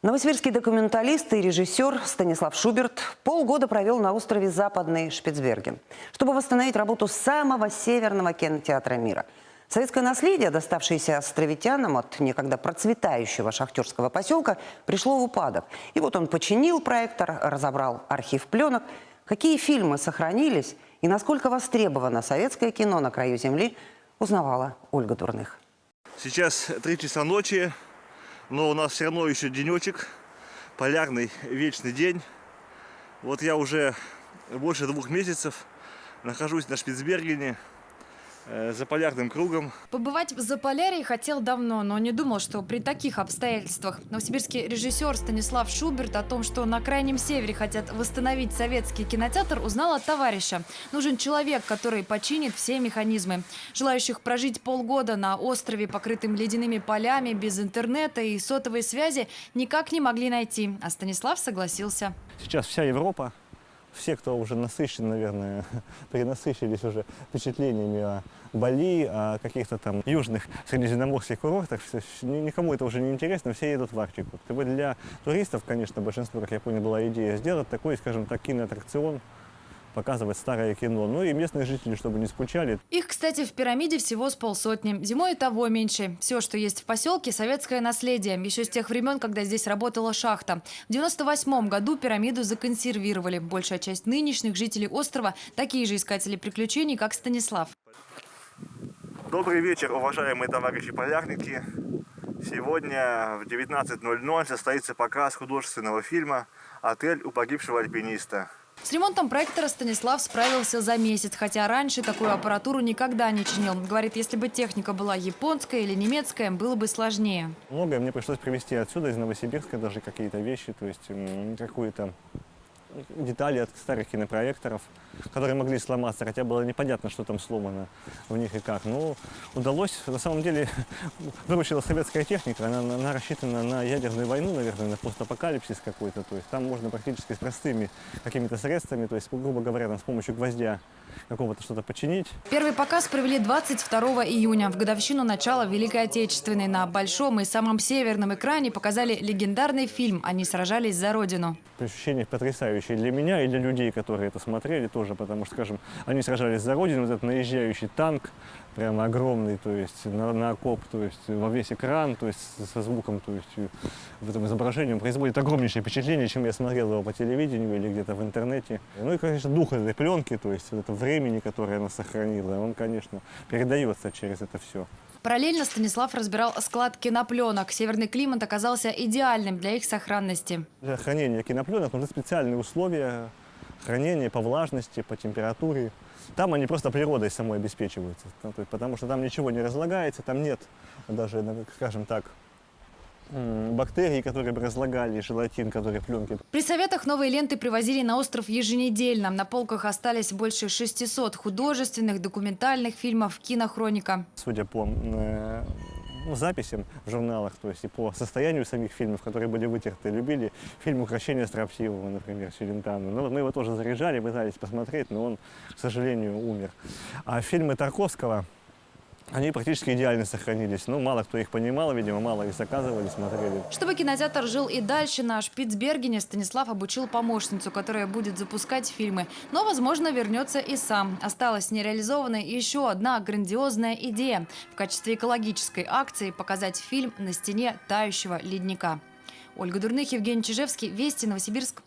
Новосибирский документалист и режиссер Станислав Шуберт полгода провел на острове Западный Шпицберген, чтобы восстановить работу самого северного кинотеатра мира. Советское наследие, доставшееся островитянам от некогда процветающего шахтерского поселка, пришло в упадок. И вот он починил проектор, разобрал архив пленок. Какие фильмы сохранились и насколько востребовано советское кино на краю земли, узнавала Ольга Дурных. Сейчас 3 часа ночи, но у нас все равно еще денечек, полярный вечный день. Вот я уже больше 2 месяцев нахожусь на Шпицбергене, за полярным кругом. Побывать в Заполярье хотел давно, но не думал, что при таких обстоятельствах. Новосибирский режиссер Станислав Шуберт о том, что на Крайнем Севере хотят восстановить советский кинотеатр, узнал от товарища. Нужен человек, который починит все механизмы. Желающих прожить полгода на острове, покрытым ледяными полями, без интернета и сотовой связи, никак не могли найти. А Станислав согласился. Сейчас вся Европа, все, кто уже насыщен, наверное, перенасыщились уже впечатлениями о Бали, о каких-то там южных средиземноморских курортах, никому это уже не интересно, все едут в Арктику. Для туристов, конечно, большинство, как я понял, была идея сделать такой, скажем так, киноаттракцион, показывать старое кино. Ну и местные жители, чтобы не скучали. Их, кстати, в пирамиде всего с полсотни. Зимой и того меньше. Все, что есть в поселке – советское наследие. Еще с тех времен, когда здесь работала шахта. В 1998 году пирамиду законсервировали. Большая часть нынешних жителей острова – такие же искатели приключений, как Станислав. Добрый вечер, уважаемые товарищи полярники. Сегодня в 19:00 состоится показ художественного фильма «Отель у погибшего альпиниста». С ремонтом проектора Станислав справился за месяц, хотя раньше такую аппаратуру никогда не чинил. Говорит, если бы техника была японская или немецкая, было бы сложнее. Многое мне пришлось привезти отсюда, из Новосибирска, даже какие-то вещи, то есть какую-то детали от старых кинопроекторов, которые могли сломаться, хотя было непонятно, что там сломано в них и как. Но удалось, на самом деле, выручила советская техника, она рассчитана на ядерную войну, наверное, на постапокалипсис какой-то. То есть там можно практически с простыми какими-то средствами, то есть, грубо говоря, с помощью гвоздя какого-то что-то починить. Первый показ провели 22 июня, в годовщину начала Великой Отечественной. На большом и самом северном экране показали легендарный фильм «Они сражались за Родину». Ощущения потрясающие для меня и для людей, которые это смотрели тоже, потому что, скажем, они сражались за Родину, вот этот наезжающий танк, прямо огромный, то есть на окоп, то есть во весь экран, то есть со звуком, то есть в этом изображении он производит огромнейшее впечатление, чем я смотрел его по телевидению или где-то в интернете. Ну и, конечно, дух этой пленки, то есть вот это времени, которое она сохранила, он, конечно, передается через это все. Параллельно Станислав разбирал склад кинопленок. Северный климат оказался идеальным для их сохранности. Для хранения кинопленок нужны специальные условия хранения по влажности, по температуре. Там они просто природой самой обеспечиваются, потому что там ничего не разлагается, там нет даже, скажем так, бактерий, которые бы разлагали желатин, который пленки. При советах новые ленты привозили на остров еженедельно. На полках остались больше 600 художественных, документальных фильмов, кинохроника. Судя по записям в журналах, то есть и по состоянию самих фильмов, которые были вытерты, любили фильм «Укрощение Строптивого», например, Челентано. Но мы его тоже заряжали, пытались посмотреть, но он, к сожалению, умер. А фильмы Тарковского, они практически идеально сохранились. Но мало кто их понимал, видимо, мало их заказывали, смотрели. Чтобы кинотеатр жил и дальше, на Шпицбергене Станислав обучил помощницу, которая будет запускать фильмы. Но, возможно, вернется и сам. Осталась нереализованной еще одна грандиозная идея. В качестве экологической акции показать фильм «На стене тающего ледника». Ольга Дурных, Евгений Чижевский. Вести, Новосибирск.